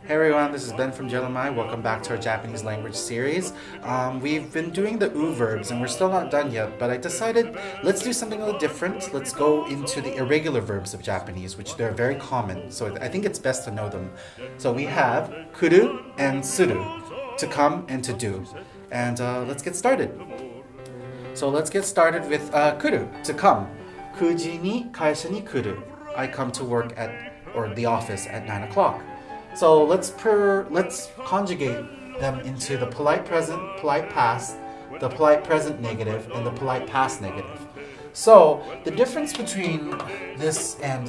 Hey everyone, this is Ben from Jeremiah. Welcome back to our Japanese language series. We've been doing the verbs and we're still not done yet, but I decided let's do something a little different. Let's go into the irregular verbs of Japanese, which they're very common, so I think it's best to know them. So we have kuru and suru, to come and to do. And let's get started. So let's get started with kuru, to come. Kuji ni kaisha ni kuru. I come to work or the office at 9 o'clock. So let's conjugate them into the polite present, polite past, the polite present negative, and the polite past negative. So the difference between this and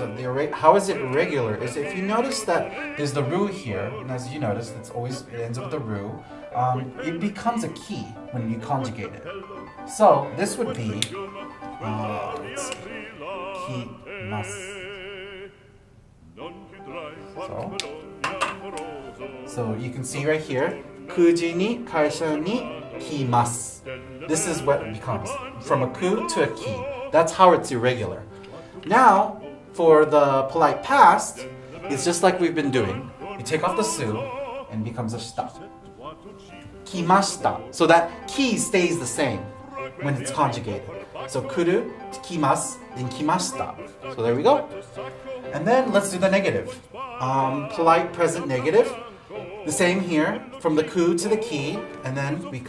how is it irregular is if you notice that there's the ru here, and as you notice, it ends with the ru. It becomes a ki when you conjugate it. So this would be let's see, kimasu. So you can see right here, kuji ni kai sha ni ki mas. This is what it becomes, from a ku to a ki. That's how it's irregular. Now, for the polite past, it's just like we've been doing. You take off the su and it becomes a shita. Kimashita. So that ki stays the same when it's conjugated. So kuru, kimasu, then kimashita. So there we go. And then let's do the negative. Polite present negative. The same here, from the ku to the ki, and then we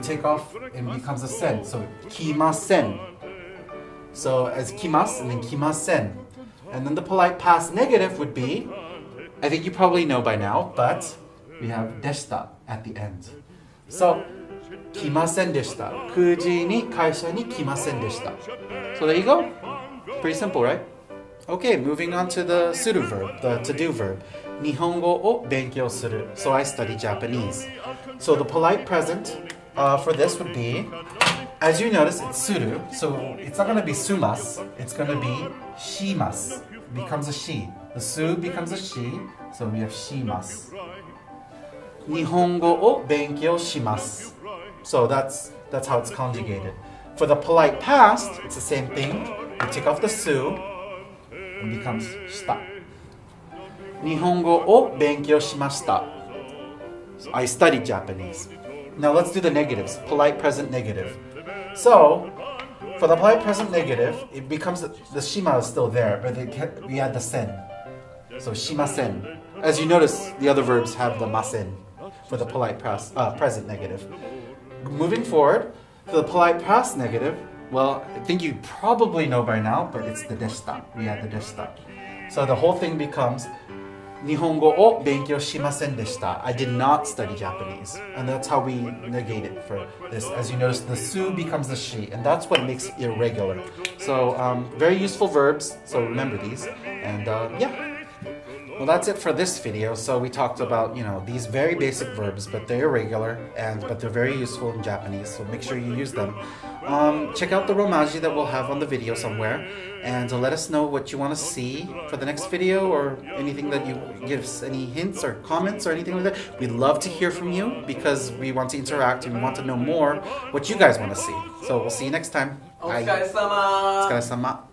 take off and it becomes a sen. So kimasen. So as kimas and then kimasen. And then the polite past negative would be, I think you probably know by now, but we have deshita at the end. So kimasen deshita. Kuji ni kaisha ni kimasen deshita. So there you go. Pretty simple, right? Okay, moving on to the suru verb, the to-do verb. Nihongo o benkyou suru. So I study Japanese. So the polite present for this would be, as you notice, it's suru. So it's not going to be sumas. It's going to be shimasu. It becomes a she. The su becomes a she. So we have shimasu. Nihongo o benkyou shimasu. So that's how it's conjugated. For the polite past, it's the same thing. You take off the su. It becomes shita. Nihongo o benkyou shimashita. So I studied Japanese. Now let's do the negatives. Polite present negative. So for the polite present negative, it becomes the shima is still there, but we add the sen. So shimasen. As you notice, the other verbs have the masen for the polite present negative. Moving forward, for the polite past negative, well, I think you probably know by now, but it's the deshita. We add the deshita. So the whole thing becomes Nihongo o benkyou shimasen deshita. I did not study Japanese. And that's how we negate it for this. As you notice, the su becomes the she, and that's what makes it irregular. So very useful verbs, so remember these. And yeah. Well, that's it for this video. So we talked about, these very basic verbs, but they're irregular, but they're very useful in Japanese, so make sure you use them. Check out the Romaji that we'll have on the video somewhere, and let us know what you want to see for the next video, or anything that you give us any hints or comments or anything like that. We'd love to hear from you because we want to interact and we want to know more what you guys want to see. So we'll see you next time. Bye. お疲れ様。お疲れ様。